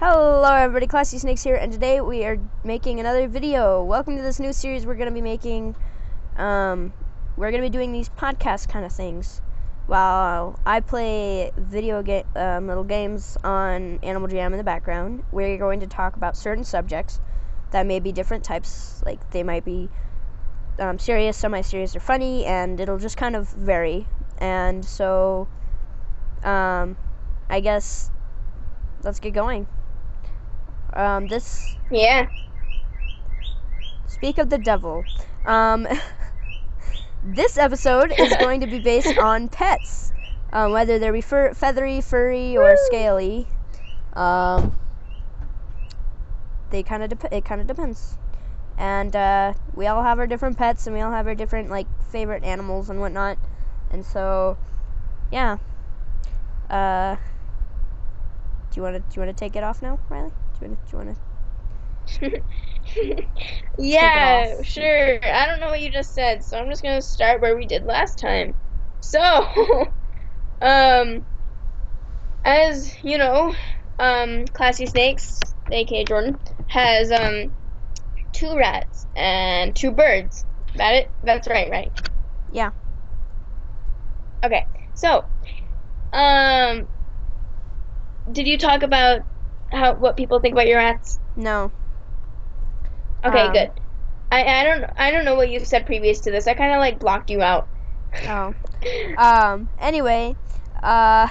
Hello everybody, Classy Snakes here, and today we are making another video. Welcome to this new series we're going to be making. We're going to be doing these podcast kind of things while I play little games on Animal Jam in the background. We're going to talk about certain subjects that may be different types, like they might be serious, semi-serious, or funny, and it'll just kind of vary. And so, I guess let's get going. Yeah. Speak of the devil. This episode is going to be based on pets, whether they be feathery, furry, or scaly. It kind of depends. And we all have our different pets, and we all have our different favorite animals and whatnot. And so, yeah. Do you want to take it off now, Riley? Do you want to? Yeah, sure. I don't know what you just said, so I'm just gonna start where we did last time. So, as you know, Classy Snakes, aka Jordan, has 2 rats and 2 birds. That it? That's right? Yeah. Okay. So, did you talk about what people think about your rats? No. Okay, good. I don't know what you said previous to this. I kind of blocked you out. Oh. Anyway, so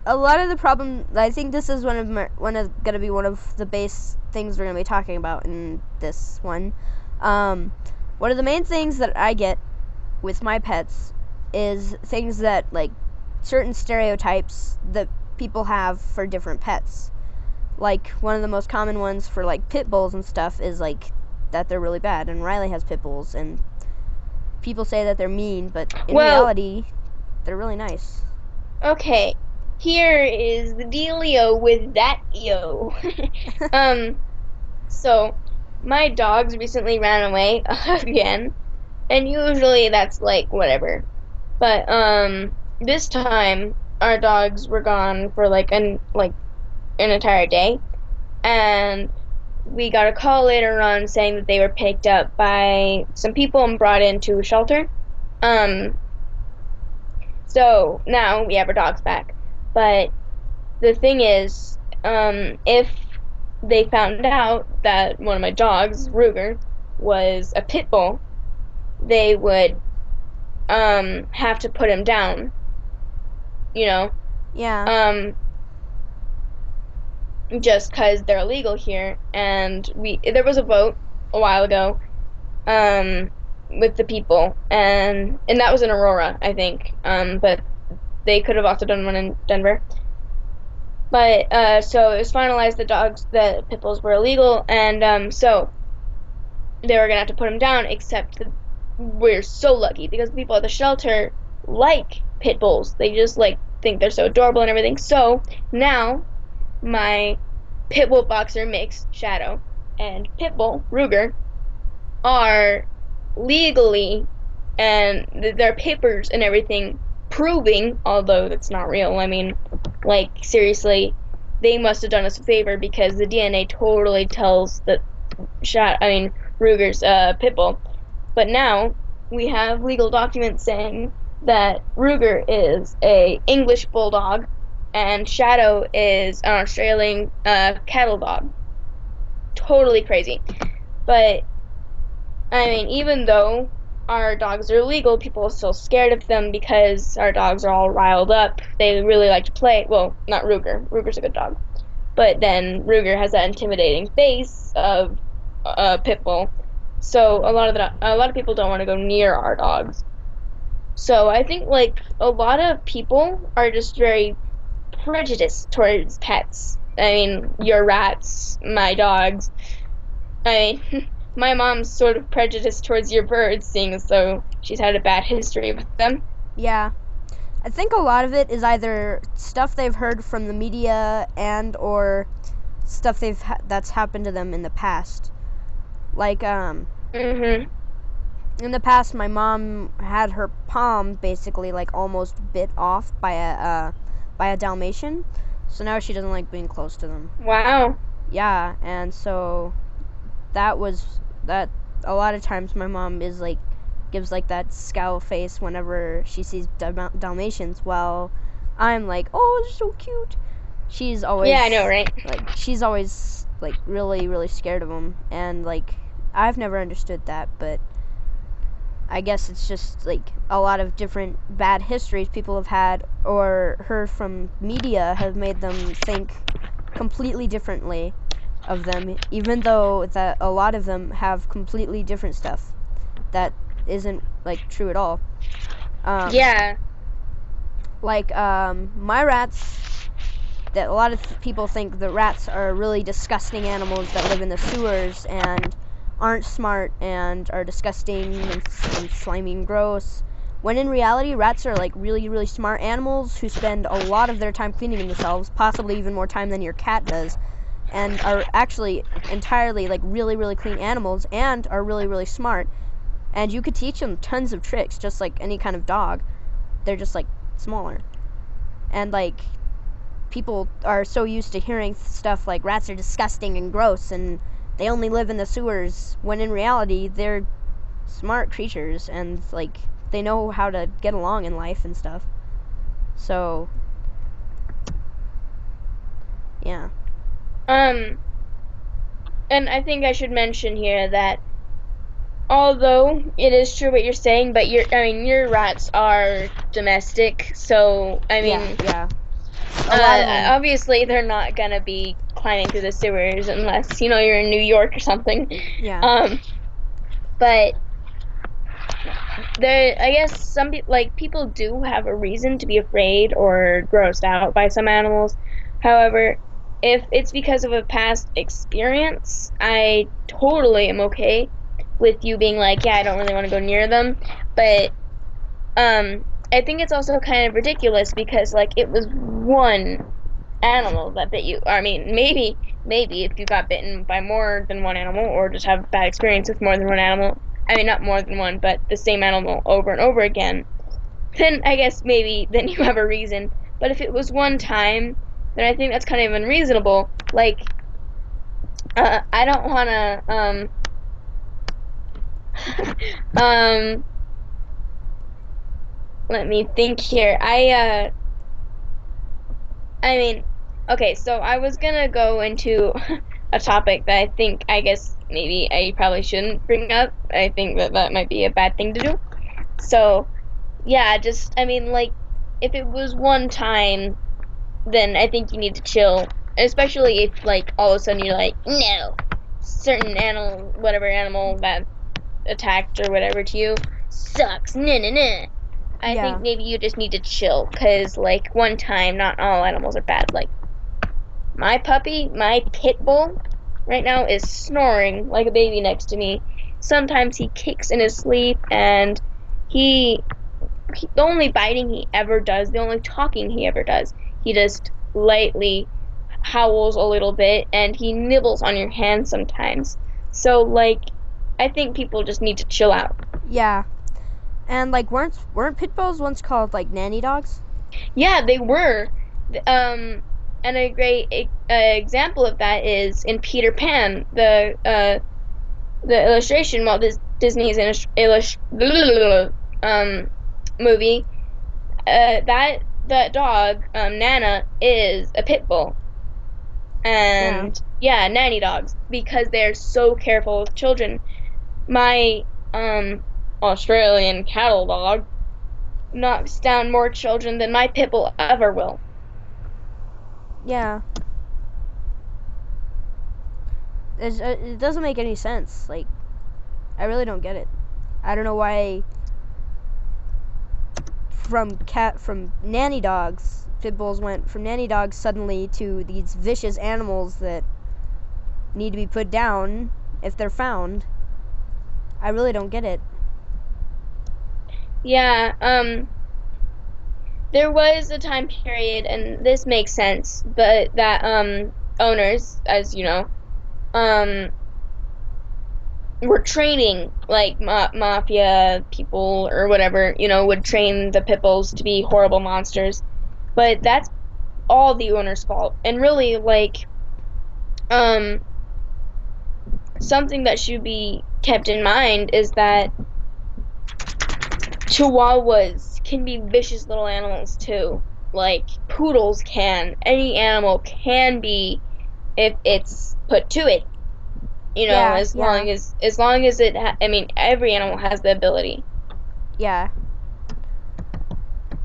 a lot of the problem, I think this is gonna be one of the base things we're gonna be talking about in this one. One of the main things that I get with my pets is things that certain stereotypes that people have for different pets. Like, one of the most common ones for pit bulls and stuff is that they're really bad, and Riley has pit bulls, and people say that they're mean, but in reality they're really nice. Okay, here is the dealio with that so my dogs recently ran away again, and usually that's whatever, but this time our dogs were gone for an entire day, and we got a call later on saying that they were picked up by some people and brought into a shelter. So now we have our dogs back, but the thing is, if they found out that one of my dogs, Ruger, was a pit bull, they would have to put him down, Yeah. Just because they're illegal here, and there was a vote a while ago with the people, and that was in Aurora, I think, but they could have also done one in Denver, but so it was finalized that pit bulls were illegal, and so they were gonna have to put them down, except that we're so lucky because the people at the shelter like pit bulls. They just think they're so adorable and everything. So now my pit bull boxer mix, Shadow, and pit bull, Ruger, are legally, and their papers and everything proving, although that's not real, I mean, seriously, they must have done us a favor because the DNA totally tells that Ruger's pit bull. But now we have legal documents saying that Ruger is a English bulldog and Shadow is an Australian cattle dog. Totally crazy. But, even though our dogs are legal, people are still scared of them because our dogs are all riled up. They really like to play. Well, not Ruger. Ruger's a good dog. But then Ruger has that intimidating face of a pit bull. So a lot of people don't want to go near our dogs. So I think a lot of people are just very prejudiced towards pets. Your rats, my dogs. My mom's sort of prejudiced towards your birds, seeing as though she's had a bad history with them. Yeah. I think a lot of it is either stuff they've heard from the media and or stuff that's happened to them in the past. Mm-hmm. In the past, my mom had her palm basically almost bit off by a Dalmatian. So now she doesn't like being close to them. Wow. Yeah, and so that a lot of times my mom is like gives like that scowl face whenever she sees Dalmatians, while I'm like, oh, they're so cute. She's always, yeah, I know, right? Like, she's always like really really scared of them, and like I've never understood that, but I guess it's just like a lot of different bad histories people have had or heard from media have made them think completely differently of them, even though that a lot of them have completely different stuff that isn't like true at all. Yeah. Like my rats, that a lot of people think the rats are really disgusting animals that live in the sewers and aren't smart and are disgusting and slimy and gross, when in reality rats are like really really smart animals who spend a lot of their time cleaning themselves, possibly even more time than your cat does, and are actually entirely like really really clean animals and are really really smart, and you could teach them tons of tricks just like any kind of dog. They're just like smaller, and like people are so used to hearing stuff like rats are disgusting and gross and they only live in the sewers, when in reality they're smart creatures and like they know how to get along in life and stuff. So yeah. And I think I should mention here that although it is true what you're saying, but your rats are domestic, so I mean, yeah. Obviously they're not gonna be climbing through the sewers unless you're in New York or something. Yeah. But I guess some people do have a reason to be afraid or grossed out by some animals. However, if it's because of a past experience, I totally am okay with you being like, yeah, I don't really want to go near them. But I think it's also kind of ridiculous because like it was one animal that bit you. I mean, maybe if you got bitten by more than one animal or just have a bad experience with more than one animal, I mean, not more than one, but the same animal over and over again, then I guess maybe then you have a reason. But if it was one time, then I think that's kind of unreasonable. Like, I don't want to, let me think here. I mean, okay, so I was gonna go into a topic that I guess maybe I probably shouldn't bring up. I think that might be a bad thing to do. So, yeah, I mean, like, if it was one time, then I think you need to chill. Especially if, like, all of a sudden you're like, no, certain whatever animal that attacked or whatever to you sucks. Nah, nah, nah. I think maybe you just need to chill, because, like, one time, not all animals are bad. Like, my puppy, my pit bull, right now is snoring like a baby next to me. Sometimes he kicks in his sleep, and the only biting he ever does, the only talking he ever does, he just lightly howls a little bit, and he nibbles on your hand sometimes. So, like, I think people just need to chill out. Yeah. And like weren't pit bulls once called like nanny dogs? Yeah, they were. And a great example of that is in Peter Pan, the illustration Disney's movie. That dog, Nana, is a pit bull. And yeah, nanny dogs, because they're so careful with children. My Australian cattle dog knocks down more children than my pit bull ever will. Yeah. It doesn't make any sense. Like, I really don't get it. I don't know why from nanny dogs, pit bulls went from nanny dogs suddenly to these vicious animals that need to be put down if they're found. I really don't get it. Yeah, there was a time period, and this makes sense, but that owners, as you know, were training, like mafia people or whatever, would train the pit bulls to be horrible monsters. But that's all the owner's fault. And really, like, um, something that should be kept in mind is that Chihuahuas can be vicious little animals too. Like poodles can. Any animal can be if it's put to it. You know, Yeah, yeah, as long as I mean, every animal has the ability. yeah.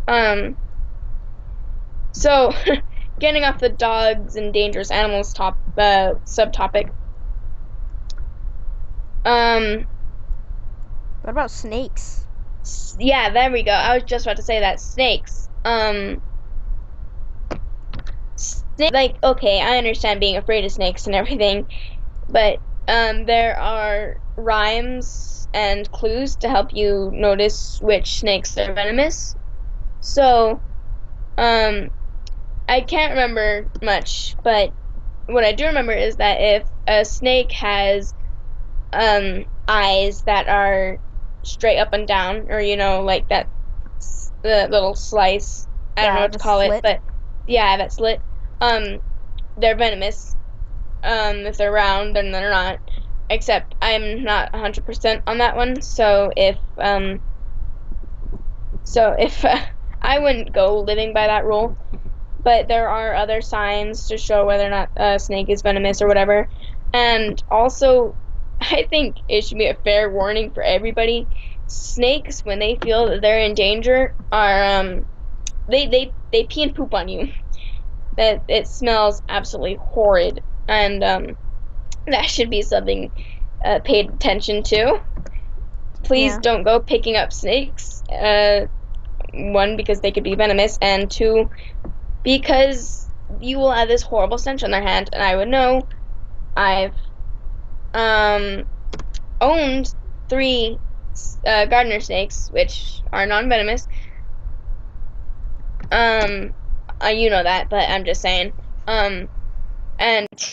Um, so getting off the dogs and dangerous animals subtopic. Um, What about snakes? yeah, there we go. I was just about to say that snakes. Like, okay, I understand being afraid of snakes and everything, but there are rhymes and clues to help you notice which snakes are venomous. So, um, I can't remember much, but what I do remember is that if a snake has eyes that are straight up and down, or like that the little slice, I don't know Yeah, what the to call it, slit. but yeah, that slit. Um, they're venomous. If they're round, then they're not. Except I'm not 100% on that one. So if I wouldn't go living by that rule. But there are other signs to show whether or not a snake is venomous or whatever. And also, I think it should be a fair warning for everybody. Snakes, when they feel that they're in danger, are they pee and poop on you. That it smells absolutely horrid, and that should be something paid attention to. Please Yeah. don't go picking up snakes. One, because they could be venomous, and two, because you will have this horrible stench on their hand, and I would know. I've um, owned three gardener snakes, which are non-venomous. You know that, but I'm just saying. And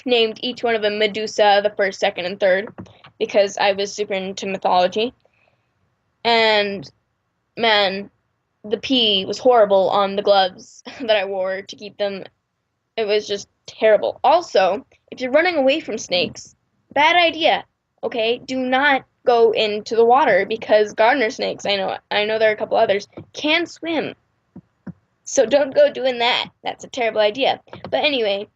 named each one of them Medusa, the first, second, and third, because I was super into mythology. And man, the pee was horrible on the gloves that I wore to keep them. It was just terrible. Also, if you're running away from snakes, bad idea. Okay, do not go into the water because gardener snakes, I know there are a couple others, can swim. So don't go doing that. That's a terrible idea. But anyway,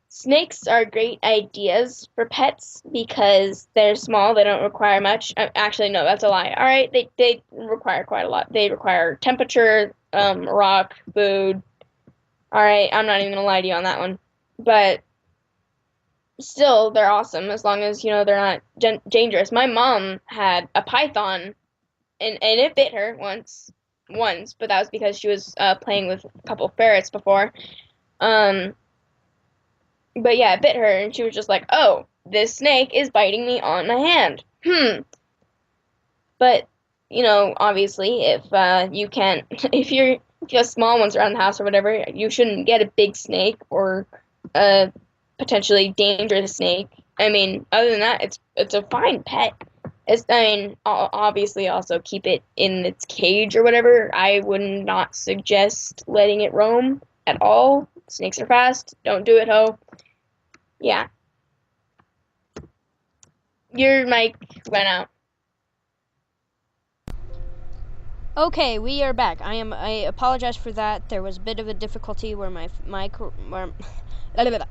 snakes are great ideas for pets because they're small, they don't require much. Actually, no, that's a lie. All right, they require quite a lot. They require temperature, rock, food. All right, I'm not even gonna lie to you on that one. But still, they're awesome as long as they're not dangerous. My mom had a python, and it bit her once, but that was because she was playing with a couple ferrets before. Um, but yeah, it bit her, and she was just like, "Oh, this snake is biting me on my hand." But obviously, if you can't, if you have small ones around the house or whatever, you shouldn't get a big snake or a potentially dangerous snake. I mean, other than that, it's a fine pet. Obviously, also keep it in its cage or whatever. I would not suggest letting it roam at all. Snakes are fast. Don't do it, ho. Yeah. Your mic went out. Okay, we are back. I apologize for that. There was a bit of a difficulty where my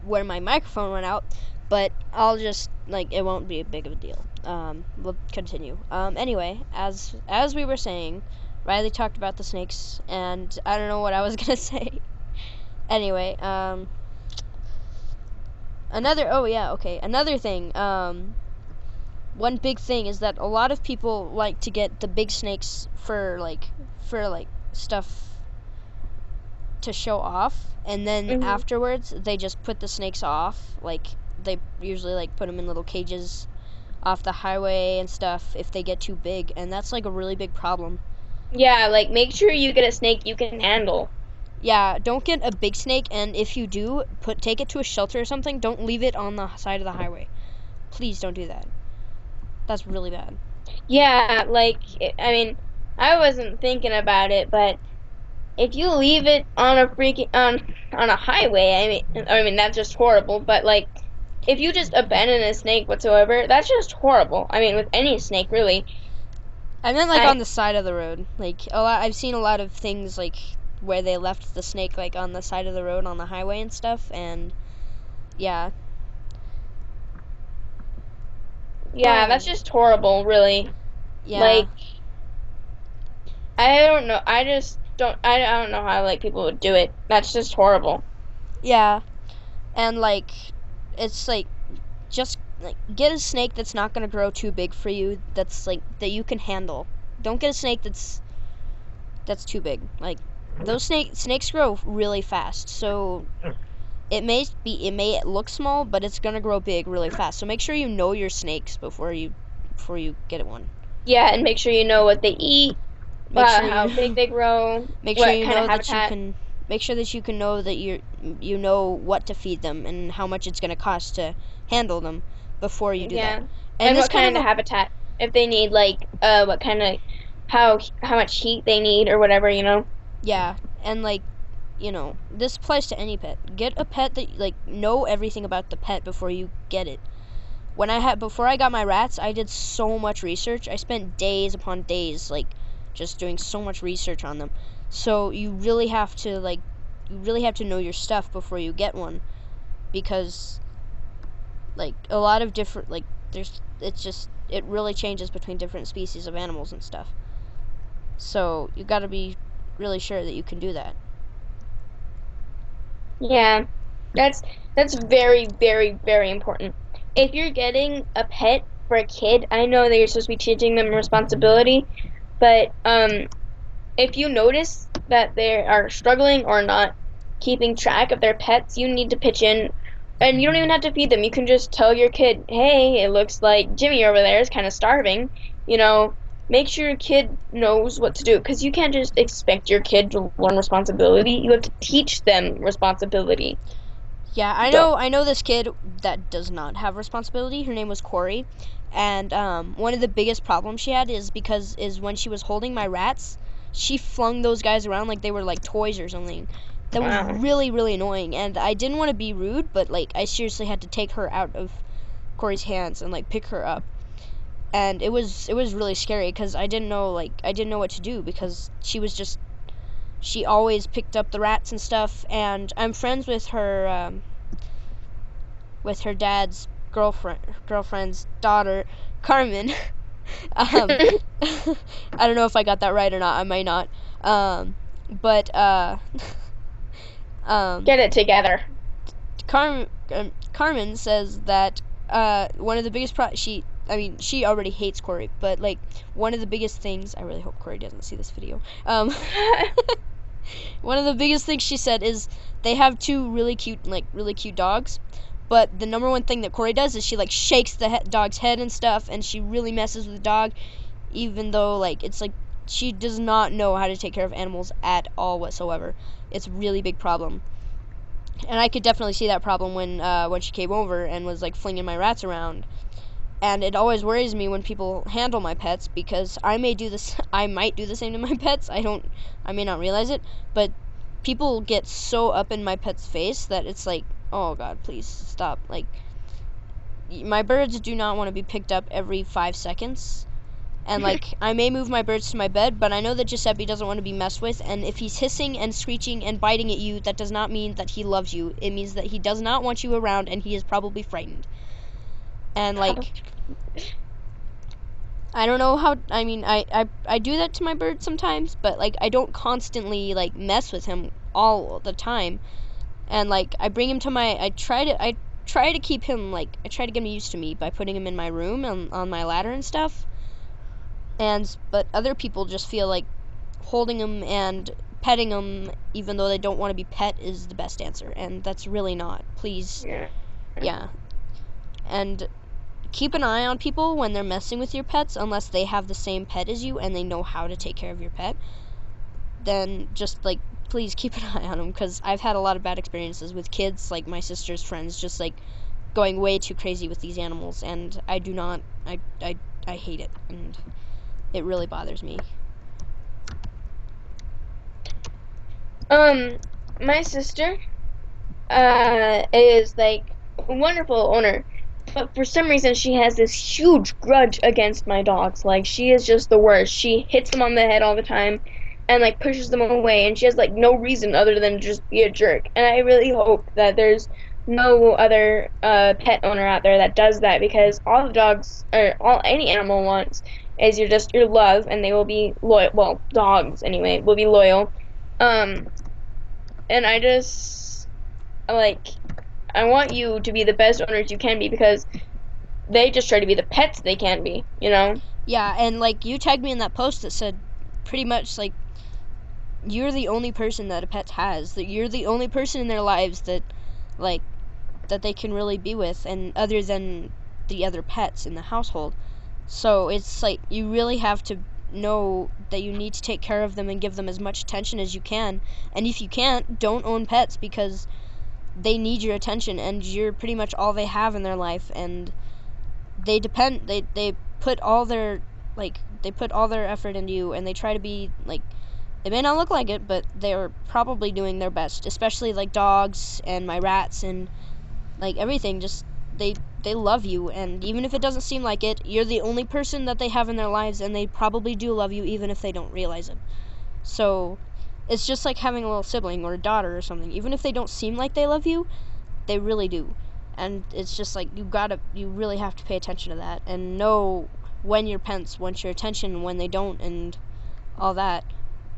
where my microphone went out, but I'll just it won't be a big of a deal. We'll continue. Anyway, as we were saying, Riley talked about the snakes, and I don't know what I was gonna say. Anyway, another thing. One big thing is that a lot of people like to get the big snakes for stuff to show off, and then afterwards they just put the snakes off. They usually put them in little cages off the highway and stuff if they get too big, and that's a really big problem. Yeah, make sure you get a snake you can handle. Yeah, don't get a big snake, and if you do, take it to a shelter or something. Don't leave it on the side of the highway. Please don't do that. That's really bad. Yeah, I wasn't thinking about it, but if you leave it on a freaking on a highway, I mean that's just horrible. But like, if you just abandon a snake whatsoever, that's just horrible. I mean, with any snake really. I meant like I on the side of the road. Like a lot, I've seen a lot of things like where they left the snake like on the side of the road on the highway and stuff. And yeah, yeah, that's just horrible, really. yeah, Like, I don't know. I just don't. I don't know how like people would do it. That's just horrible. yeah. And like, it's like just like get a snake that's not gonna grow too big for you. That's like that you can handle. Don't get a snake that's too big. Like those snakes grow really fast. So it may look small, but it's gonna grow big really fast. So make sure you know your snakes before you get one. Yeah, and make sure you know what they eat, Make sure how you big they grow, make sure what you kind know of that you habitat. can make sure that you can know that you know what to feed them and how much it's gonna cost to handle them before you do that. Yeah, And and this what kind kind of of habitat. If they need like what kind of how much heat they need or whatever, you know. yeah, and like this applies to any pet. Get a pet that like know everything about the pet before you get it. Before I got my rats, I did so much research. I spent days upon days like just doing so much research on them. So you really have to know your stuff before you get one, because like a lot of different like it really changes between different species of animals and stuff. So you got to be really sure that you can do that. Yeah, that's very, very, very important. If you're getting a pet for a kid, I know that you're supposed to be teaching them responsibility, but if you notice that they are struggling or not keeping track of their pets, you need to pitch in. And you don't even have to feed them. You can just tell your kid, "Hey, it looks like Jimmy over there is kind of starving." You know, make sure your kid knows what to do because you can't just expect your kid to learn responsibility. You have to teach them responsibility. Yeah, Don't. I know this kid that does not have responsibility. Her name was Corey, and one of the biggest problems she had is when she was holding my rats, she flung those guys around like they were like toys or something. That was Wow. really really annoying, and I didn't want to be rude, but like I seriously had to take her out of Corey's hands and like pick her up, and it was really scary because I didn't know what to do because she always picked up the rats and stuff, and I'm friends with her dad's girlfriend's daughter, Carmen. um, I don't know if I got that right or not. I might not. But Get it together. Carmen says that one of the biggest she already hates Corey, but like one of the biggest things, I really hope Corey doesn't see this video. One of the biggest things she said is they have two really cute dogs, but the number one thing that Corey does is she like shakes the dog's head and stuff, and she really messes with the dog, even though like it's like she does not know how to take care of animals at all whatsoever. It's a really big problem. And I could definitely see that problem when she came over and was like flinging my rats around. And it always worries me when people handle my pets because I might do the same to my pets. I may not realize it, but people get so up in my pet's face that it's like, oh God, please stop. Like, my birds do not want to be picked up every 5 seconds. And like, I may move my birds to my bed, but I know that Giuseppe doesn't want to be messed with. And if he's hissing and screeching and biting at you, that does not mean that he loves you. It means that he does not want you around, and he is probably frightened. And like, I don't know how, I do that to my bird sometimes, but like I don't constantly like mess with him all the time. And like I bring him to I try to keep him I try to get him used to me by putting him in my room on my ladder and stuff. But other people just feel like holding him and petting him even though they don't want to be pet is the best answer, and that's really not. Please. Yeah. And keep an eye on people when they're messing with your pets, unless they have the same pet as you and they know how to take care of your pet. Then just like please keep an eye on them, because I've had a lot of bad experiences with kids, like my sister's friends, just like going way too crazy with these animals, and I do not. I hate it, and it really bothers me. Um, my sister is like a wonderful owner, but for some reason she has this huge grudge against my dogs. Like she is just the worst. She hits them on the head all the time and like pushes them away, and she has like no reason other than just be a jerk. And I really hope that there's no other pet owner out there that does that, because all the dogs or all any animal wants is your love, and they will be loyal. Well, dogs anyway will be loyal. Um, and I just like I want you to be the best owners you can be, because they just try to be the pets they can be, you know? Yeah, and like you tagged me in that post that said pretty much like you're the only person that a pet has. That you're the only person in their lives that like that they can really be with, and other than the other pets in the household. So it's like you really have to know that you need to take care of them and give them as much attention as you can. And if you can't, don't own pets, because they need your attention and you're pretty much all they have in their life, and they put all their they put all their effort into you, and they try to be like, they may not look like it, but they're probably doing their best, especially like dogs and my rats and like everything. Just they love you, and even if it doesn't seem like it, you're the only person that they have in their lives, and they probably do love you even if they don't realize it. So it's just like having a little sibling or a daughter or something. Even if they don't seem like they love you, they really do. And it's just like you really have to pay attention to that and know when your pets want your attention and when they don't, and all that,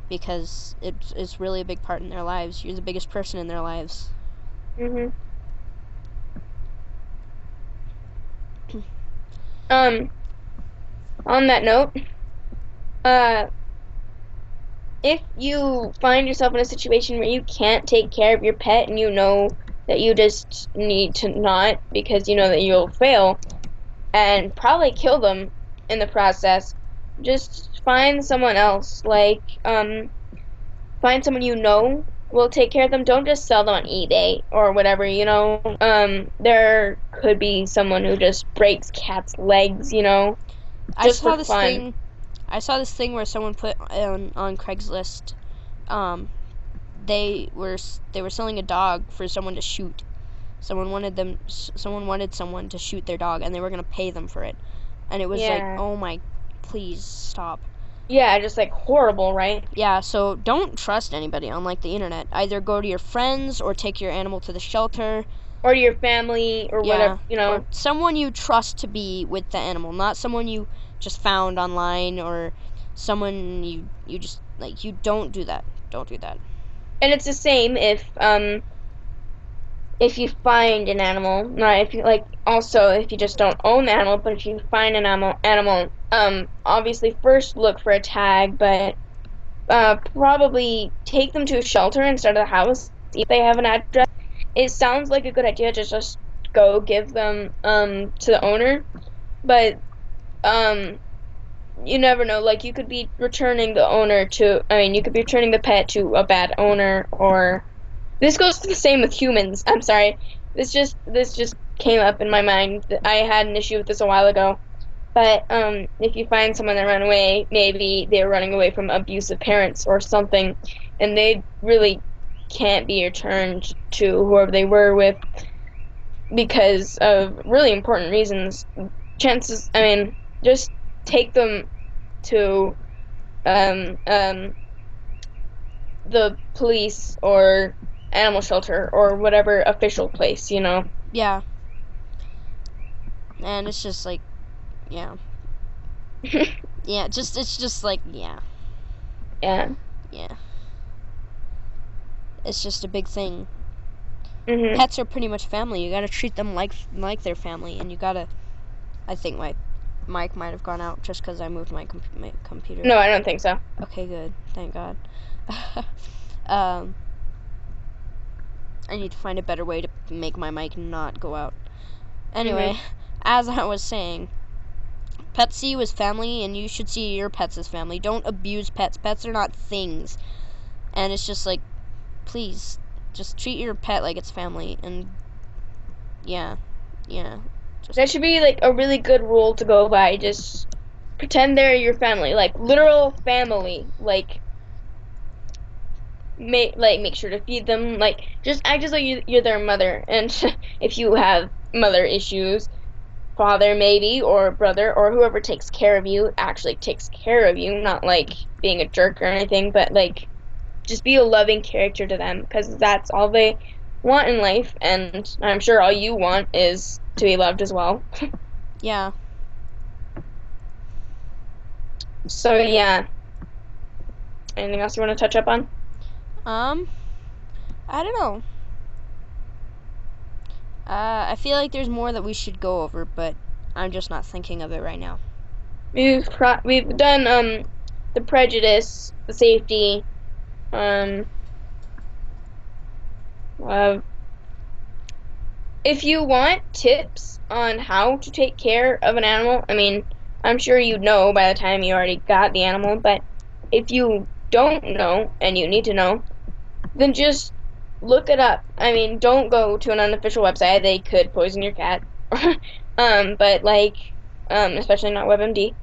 because it's really a big part in their lives. You're the biggest person in their lives. Mhm. Um, on that note, uh, if you find yourself in a situation where you can't take care of your pet and you know that you just need to not, because you know that you'll fail and probably kill them in the process, just find someone else. Like, find someone you know will take care of them. Don't just sell them on eBay or whatever, you know. There could be someone who just breaks cats' legs, you know, I just saw for this fun. thing. I saw this thing where someone put on Craigslist. Um, they were selling a dog for someone to shoot. Someone wanted someone to shoot their dog, and they were gonna pay them for it. And it was like, Yeah. oh my, please stop. Yeah, just like horrible, right? Yeah, so don't trust anybody on like the internet. Either go to your friends or take your animal to the shelter. Or to your family or whatever, Yeah, you or know. someone you trust to be with the animal, not someone you just found online, or someone you just like. You don't do that. Don't do that. And it's the same if you find an animal, not if you like, also if you just don't own the animal, but if you find an animal, obviously first look for a tag, but probably take them to a shelter instead of the house if they have an address. It sounds like a good idea to just go give them to the owner, but um you never know. Like you could be returning the owner to, I mean, you could be returning the pet to a bad owner, or this goes to the same with humans. I'm sorry. This just came up in my mind. I had an issue with this a while ago. But if you find someone that ran away, maybe they were running away from abusive parents or something, and they really can't be returned to whoever they were with because of really important reasons. Chances, I mean, just take them to um, um, the police or animal shelter or whatever official place, you know. Yeah, and it's just like, yeah, yeah. It's just like, yeah, Yeah. yeah. It's just a big thing. Mhm. Pets are pretty much family. You gotta treat them like their family, and you gotta. I think my mic might have gone out just because I moved my computer. No, I don't think so. Okay, good. Thank God. um, I need to find a better way to make my mic not go out. Anyway, Mhm. as I was saying, pets see you as family, and you should see your pets as family. Don't abuse pets. Pets are not things. And it's just like, please, just treat your pet like it's family. And yeah, yeah. That should be like a really good rule to go by. Just pretend they're your family, like literal family. Like make sure to feed them. Like just act as though you're their mother. And if you have mother issues, father maybe or brother or whoever takes care of you actually takes care of you, not like being a jerk or anything, but like just be a loving character to them because that's all they want in life, and I'm sure all you want is to be loved as well. Yeah. So yeah, anything else you want to touch up on? Um, I don't know. I feel like there's more that we should go over, but I'm just not thinking of it right now. We've done the prejudice, the safety, um uh, if you want tips on how to take care of an animal, I mean, I'm sure you know by the time you already got the animal, but if you don't know and you need to know, then just look it up. I mean, don't go to an unofficial website. They could poison your cat. But like, especially not WebMD.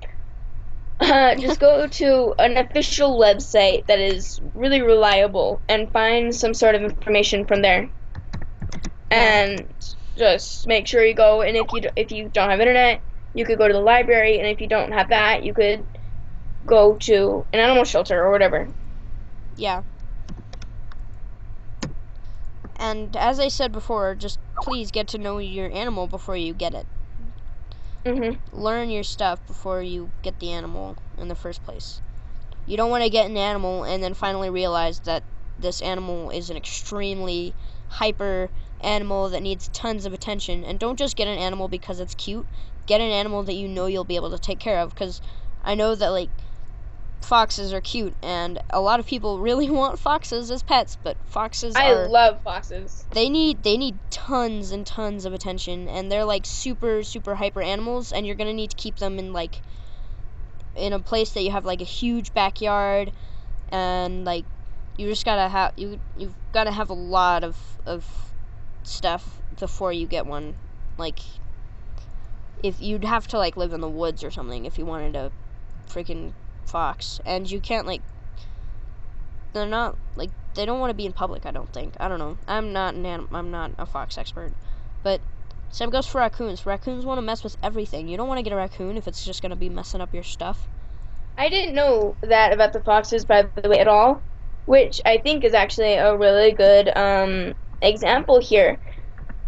Just go to an official website that is really reliable and find some sort of information from there. And just make sure you go. And if you don't have internet, you could go to the library. And if you don't have that, you could go to an animal shelter or whatever. Yeah. And as I said before, just please get to know your animal before you get it. Learn your stuff before you get the animal in the first place. You don't want to get an animal and then finally realize that this animal is an extremely hyper animal that needs tons of attention. And don't just get an animal because it's cute. Get an animal that you know you'll be able to take care of, because I know that like foxes are cute and a lot of people really want foxes as pets, but I love foxes. They need tons and tons of attention, and they're like super hyper animals, and you're gonna need to keep them in like in a place that you have like a huge backyard, and like you just gotta have you've gotta have a lot of stuff before you get one. Like if you'd have to like live in the woods or something if you wanted a freaking fox, and you can't like they're not like they don't want to be in public. I don't think. I don't know. I'm not a fox expert, but same goes for raccoons. Raccoons want to mess with everything. You don't want to get a raccoon if it's just gonna be messing up your stuff. I didn't know that about the foxes, by the way, at all, which I think is actually a really good example here,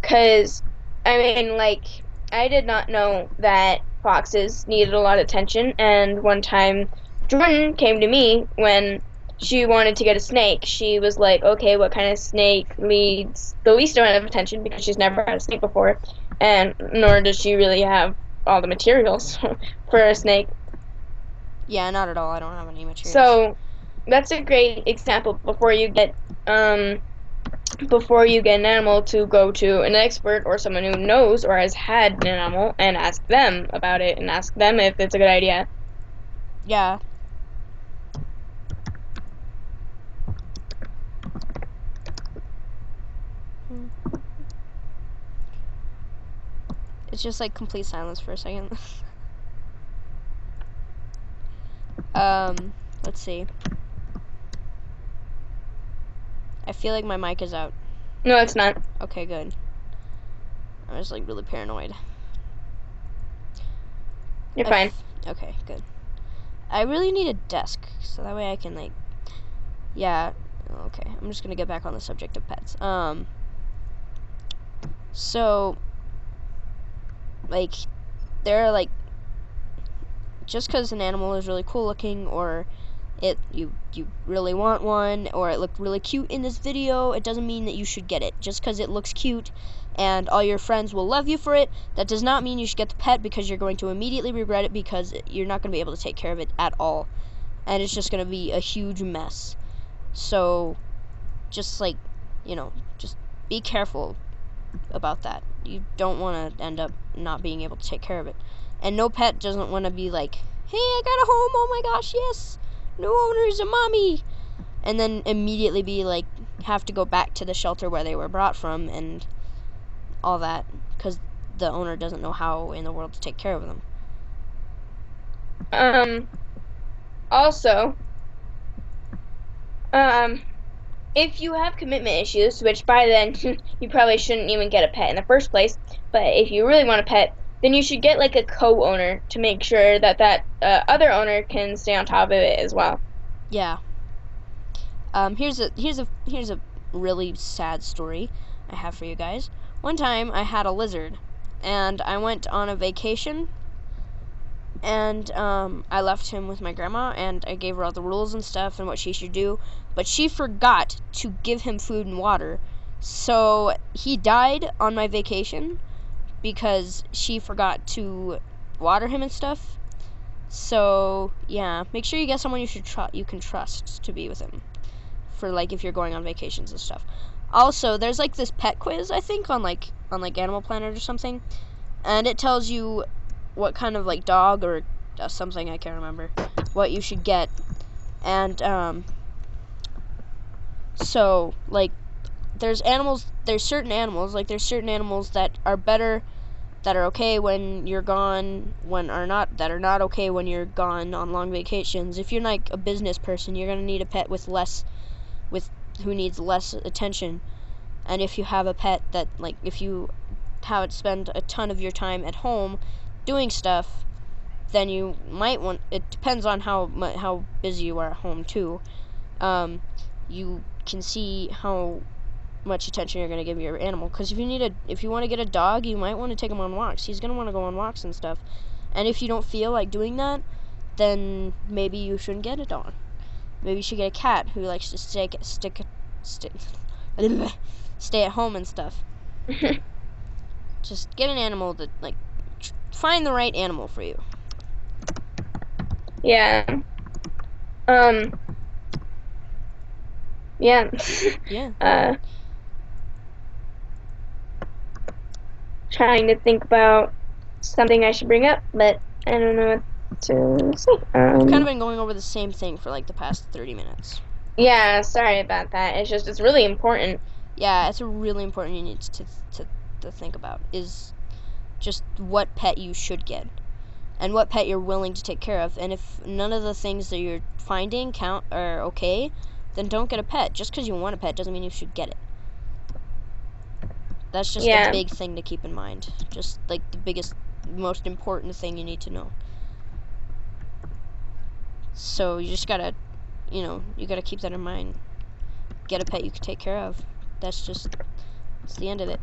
because I mean, like, I did not know that foxes needed a lot of attention, and one time Jordan came to me when she wanted to get a snake. She was like, okay, what kind of snake needs the least amount of attention, because she's never had a snake before, and nor does she really have all the materials for a snake. Yeah, not at all. I don't have any materials. So that's a great example before you get an animal, to go to an expert or someone who knows or has had an animal and ask them about it and ask them if it's a good idea. Yeah. It's just like complete silence for a second. Let's see. I feel like my mic is out. No, it's not. Okay, good. I was like really paranoid. You're fine. Okay, good. I really need a desk, so that way I can like, yeah, okay. I'm just gonna get back on the subject of pets. So, like, there are like, just because an animal is really cool looking, or you really want one, or it looked really cute in this video, it doesn't mean that you should get it. Just because it looks cute and all your friends will love you for it, that does not mean you should get the pet, because you're going to immediately regret it, because you're not going to be able to take care of it at all, and it's just going to be a huge mess. So just like, just be careful about that. You don't want to end up not being able to take care of it. And no pet doesn't want to be like, hey, I got a home, oh my gosh, yes, new owners, a mommy, and then immediately be like, have to go back to the shelter where they were brought from and all that, because the owner doesn't know how in the world to take care of them. Also, if you have commitment issues, which by then you probably shouldn't even get a pet in the first place, but if you really want a pet, then you should get like a co-owner to make sure that other owner can stay on top of it as well. Yeah. Here's a really sad story I have for you guys. One time I had a lizard, and I went on a vacation, and I left him with my grandma, and I gave her all the rules and stuff and what she should do, but she forgot to give him food and water, so he died on my vacation because she forgot to water him and stuff. So yeah, make sure you get someone you can trust to be with him for like if you're going on vacations and stuff. Also, there's like this pet quiz I think on like Animal Planet or something, and it tells you what kind of like dog or something, I can't remember, what you should get. And so like there's certain animals that are better, that are okay when you're gone, that are not okay when you're gone on long vacations. If you're like a business person, you're gonna need a pet who needs less attention. And if you have a pet that, like, if you have it spend a ton of your time at home doing stuff, then you might want, it depends on how busy you are at home too. You can see how much attention you're going to give your animal, because if you want to get a dog, you might want to take him on walks. He's going to want to go on walks and stuff. And if you don't feel like doing that, then maybe you shouldn't get a dog. Maybe you should get a cat who likes to stay at home and stuff. Just get an animal that, like, find the right animal for you. Yeah. Yeah. Yeah. Trying to think about something I should bring up, but I don't know what to say. I've kind of been going over the same thing for like the past 30 minutes. Yeah, sorry about that. It's really important. Yeah, it's a really important you need to think about, is just what pet you should get and what pet you're willing to take care of. And if none of the things that you're finding are okay, then don't get a pet. Just because you want a pet doesn't mean you should get it. That's just the big thing to keep in mind. Just like the biggest, most important thing you need to know. So you just gotta, you gotta keep that in mind. Get a pet you can take care of. It's the end of it.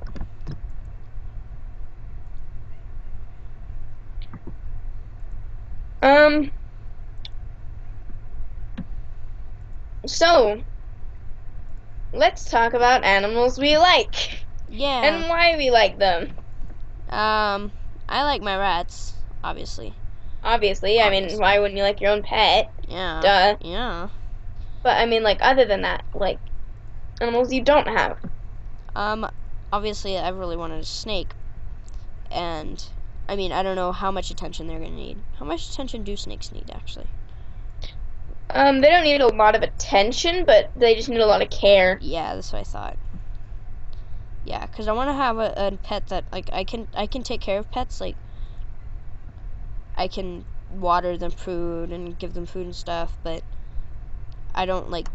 So, let's talk about animals we like. Yeah. And why we like them. I like my rats, obviously. Obviously. I mean, why wouldn't you like your own pet? Yeah. Duh. Yeah. But I mean, like, other than that, like, animals you don't have. Obviously I really wanted a snake. And, I mean, I don't know how much attention they're gonna need. How much attention do snakes need, actually? They don't need a lot of attention, but they just need a lot of care. Yeah, that's what I thought. Yeah, because I want to have a pet that, like, I can take care of pets, like, I can water them food and give them food and stuff, but I don't, like,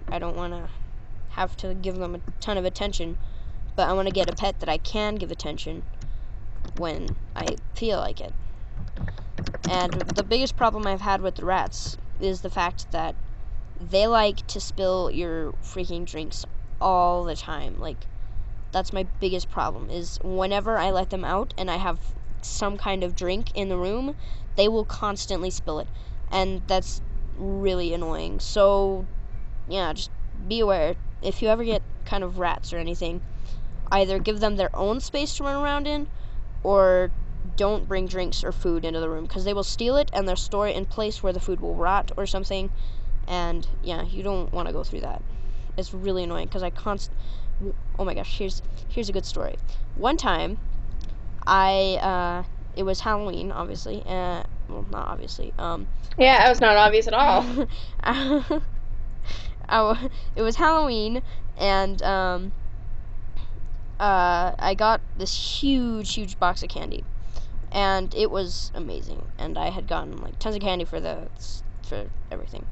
I don't want to have to give them a ton of attention, but I want to get a pet that I can give attention when I feel like it. And the biggest problem I've had with the rats is the fact that they like to spill your freaking drinks all the time. Like, that's my biggest problem, is whenever I let them out and I have some kind of drink in the room, they will constantly spill it, and that's really annoying. So yeah, just be aware. If you ever get kind of rats or anything, either give them their own space to run around in, or don't bring drinks or food into the room, because they will steal it and they'll store it in place where the food will rot or something. And yeah, you don't want to go through that. It's really annoying, because oh my gosh, here's a good story. One time, it was Halloween, obviously. Well, not obviously. Yeah, that was not obvious at all. It was Halloween, and I got this huge box of candy, and it was amazing. And I had gotten like tons of candy for everything,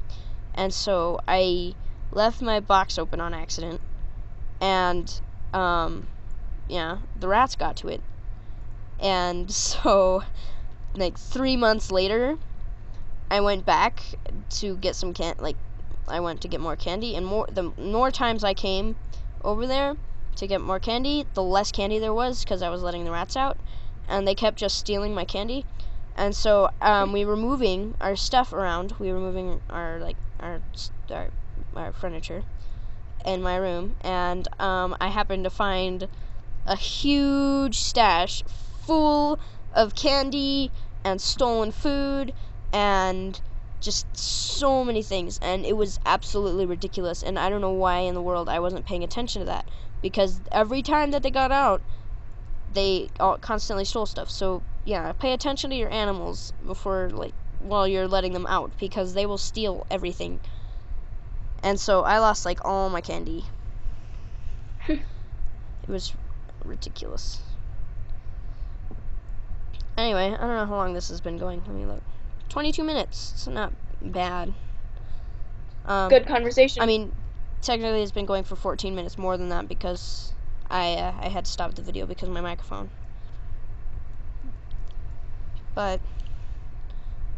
and so I left my box open on accident, and yeah, the rats got to it. And so, like 3 months later, I went back to get some I went to get more candy, and the more times I came over there to get more candy, the less candy there was because I was letting the rats out, and they kept just stealing my candy. And so we were moving our stuff around. We were moving our furniture in my room, and I happened to find a huge stash full of candy and stolen food and just so many things, and it was absolutely ridiculous, and I don't know why in the world I wasn't paying attention to that, because every time that they got out, they constantly stole stuff. So yeah, pay attention to your animals before, while you're letting them out, because they will steal everything. And so I lost all my candy. It was ridiculous. Anyway, I don't know how long this has been going. Let me look. 22 minutes. It's not bad. Good conversation. I mean, technically it's been going for 14 minutes, more than that, because I had to stop the video because of my microphone. But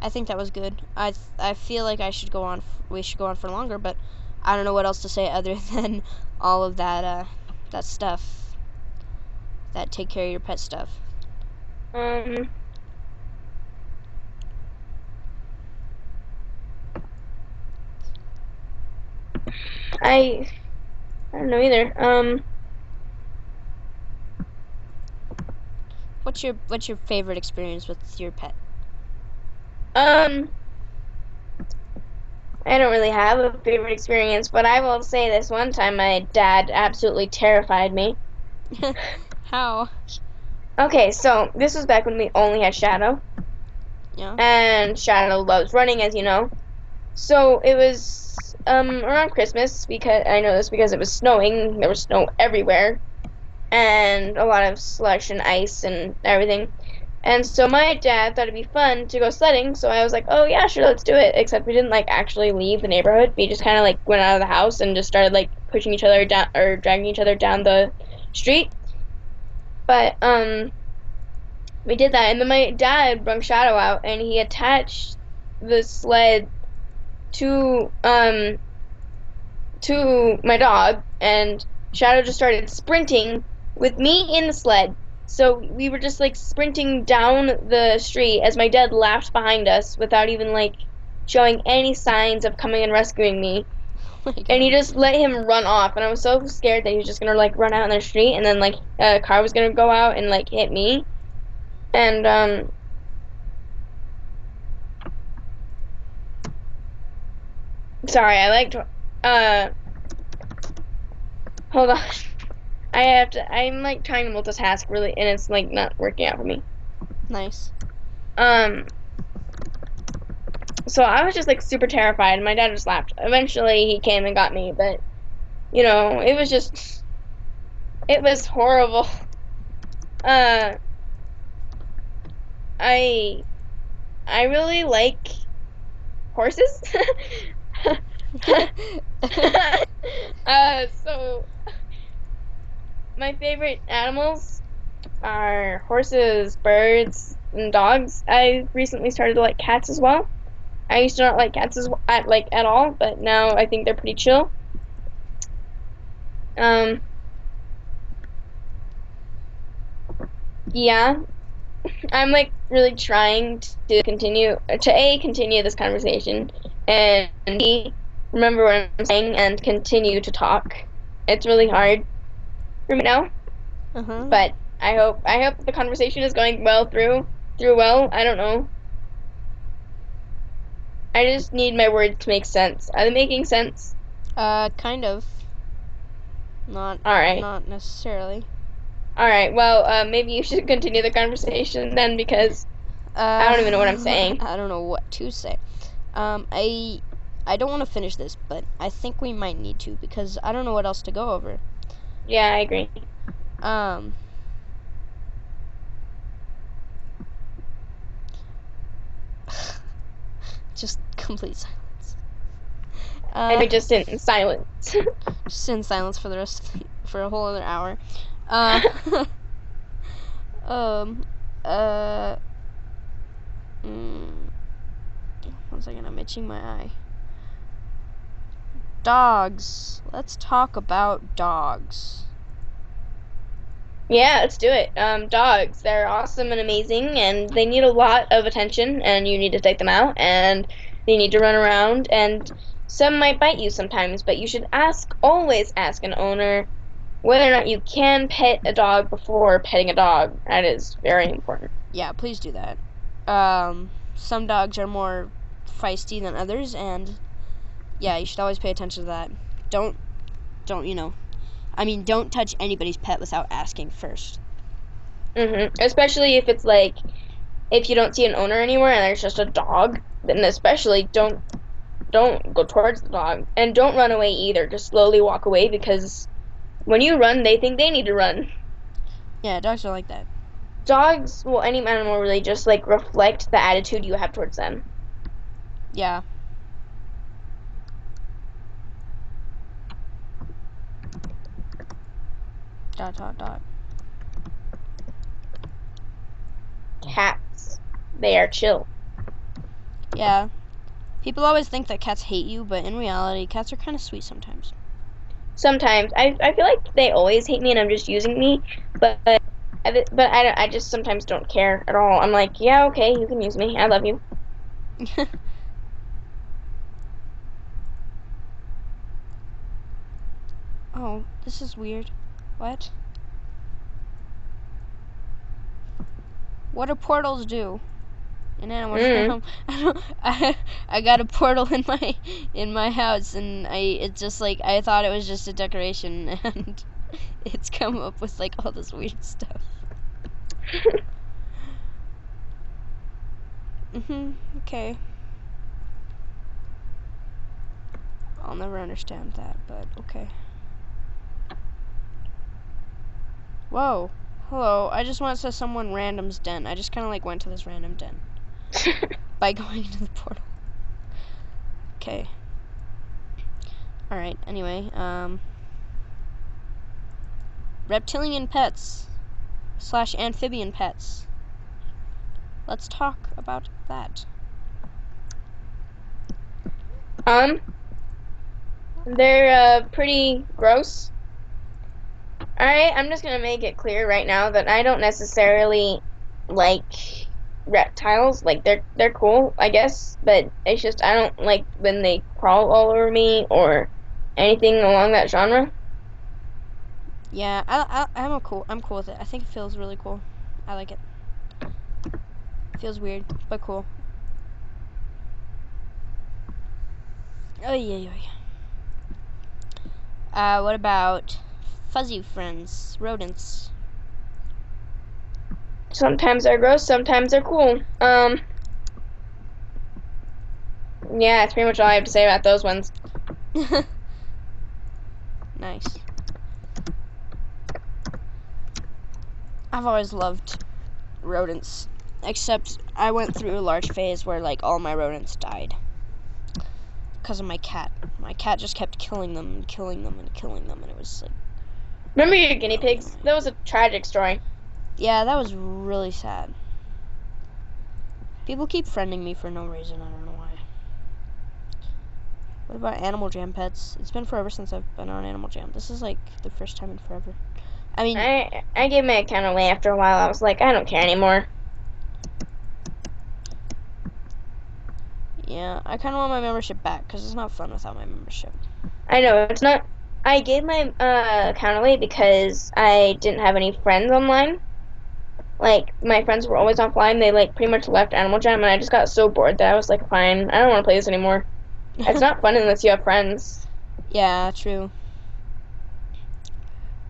I think that was good. I feel like we should go on for longer, but I don't know what else to say other than all of that that stuff. That take care of your pet stuff. I don't know either. What's your favorite experience with your pet? I don't really have a favorite experience, but I will say this one time my dad absolutely terrified me. How? Okay, so this was back when we only had Shadow. Yeah. And Shadow loves running, as you know. So it was around Christmas, because I know this because it was snowing. There was snow everywhere, and a lot of slush and ice and everything. And so my dad thought it'd be fun to go sledding, so I was like, oh yeah, sure, let's do it. Except we didn't actually leave the neighborhood. We just kind of went out of the house and just started pushing each other down, or dragging each other down the street. But we did that, and then my dad brought Shadow out, and he attached the sled to my dog, and Shadow just started sprinting with me in the sled. So we were just sprinting down the street as my dad laughed behind us without even showing any signs of coming and rescuing me. Oh my God. And he just let him run off, and I was so scared that he was just gonna run out in the street, and then a car was gonna go out and hit me. And sorry, hold on. I'm trying to multitask really, and it's not working out for me. Nice. So I was just super terrified, and my dad just laughed. Eventually he came and got me, but it was horrible. I really like horses. So my favorite animals are horses, birds, and dogs. I recently started to like cats as well. I used to not like cats at all, but now I think they're pretty chill. Yeah, I'm really trying to continue this conversation, and B, remember what I'm saying and continue to talk. It's really hard for me now, but I hope the conversation is going through well. I don't know. I just need my words to make sense. Are they making sense? Kind of. Not. All right. Not necessarily. All right. Well, maybe you should continue the conversation then, because I don't even know what I'm saying. I don't know what to say. I don't want to finish this, but I think we might need to, because I don't know what else to go over. Yeah, I agree. Just complete silence. And we just sit in silence. Just in silence for the rest for a whole other hour. One second, I'm itching my eye. Dogs. Let's talk about dogs. Yeah, let's do it. Dogs, they're awesome and amazing, and they need a lot of attention, and you need to take them out, and they need to run around, and some might bite you sometimes, but you should always ask an owner whether or not you can pet a dog before petting a dog. That is very important. Yeah, please do that. Some dogs are more feisty than others, and yeah, you should always pay attention to that. Don't touch anybody's pet without asking first. Especially if it's like, if you don't see an owner anywhere and there's just a dog, then especially don't go towards the dog. And don't run away either. Just slowly walk away, because when you run, they think they need to run. Yeah, dogs are like that. Dogs, well, any animal really, just like reflect the attitude you have towards them. Yeah. Dot. Cats, they are chill. Yeah. People always think that cats hate you, but in reality, cats are kind of sweet sometimes. Sometimes I feel like they always hate me and I'm just using me, but I just sometimes don't care at all. I'm like, yeah, okay, you can use me. I love you. Oh, this is weird. What? What do portals do? In Animal Jam, I got a portal in my house, and it's just like, I thought it was just a decoration, and it's come up with like all this weird stuff. Okay. I'll never understand that, but okay. Whoa. Hello. I just went to someone random's den. I just kind of like went to this random den by going into the portal. Okay. Alright, anyway, reptilian pets / amphibian pets. Let's talk about that. They're pretty gross. Alright, I'm just gonna make it clear right now that I don't necessarily like reptiles. Like, they're cool, I guess, but it's just I don't like when they crawl all over me or anything along that genre. Yeah, I'm cool with it. I think it feels really cool. I like it. Feels weird, but cool. Oh yeah. What about fuzzy friends, rodents? Sometimes they're gross, sometimes they're cool. Yeah, that's pretty much all I have to say about those ones. Nice. I've always loved rodents, except I went through a large phase where like all my rodents died because of my cat. My cat just kept killing them, and it was like... Remember your guinea pigs? That was a tragic story. Yeah, that was really sad. People keep friending me for no reason. I don't know why. What about Animal Jam pets? It's been forever since I've been on Animal Jam. This is like the first time in forever. I mean, I gave my account away after a while. I was like, I don't care anymore. Yeah, I kind of want my membership back because it's not fun without my membership. I know, it's not. I gave my account away because I didn't have any friends online. Like, my friends were always offline. They like pretty much left Animal Jam, and I just got so bored that I was like, fine, I don't want to play this anymore. It's not fun unless you have friends. Yeah, true.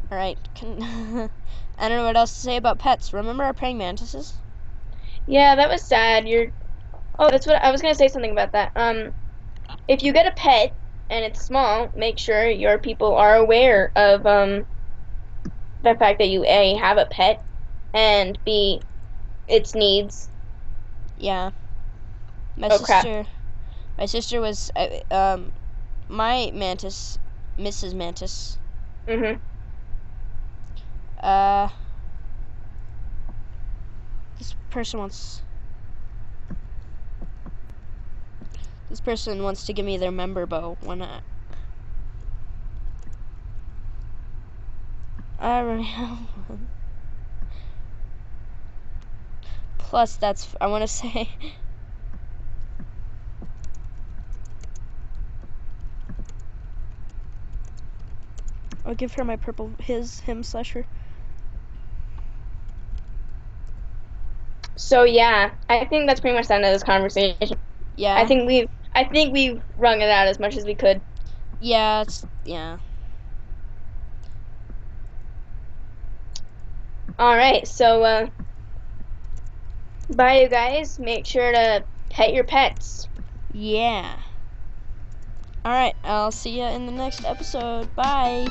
Alright, I don't know what else to say about pets. Remember our praying mantises? Yeah, that was sad. Oh, that's what I was gonna say, something about that. If you get a pet and it's small, make sure your people are aware of the fact that you A, have a pet, and B, its needs. Yeah. My sister was my mantis, Mrs. Mantis. Mhm. This person wants to give me their member bow. Why not? I already have one. Plus, I want to say. I'll give her my purple, him/her. So yeah, I think that's pretty much the end of this conversation. Yeah. I think we've wrung it out as much as we could. Yeah, yeah. All right, so bye, you guys. Make sure to pet your pets. Yeah. Alright, I'll see you in the next episode. Bye.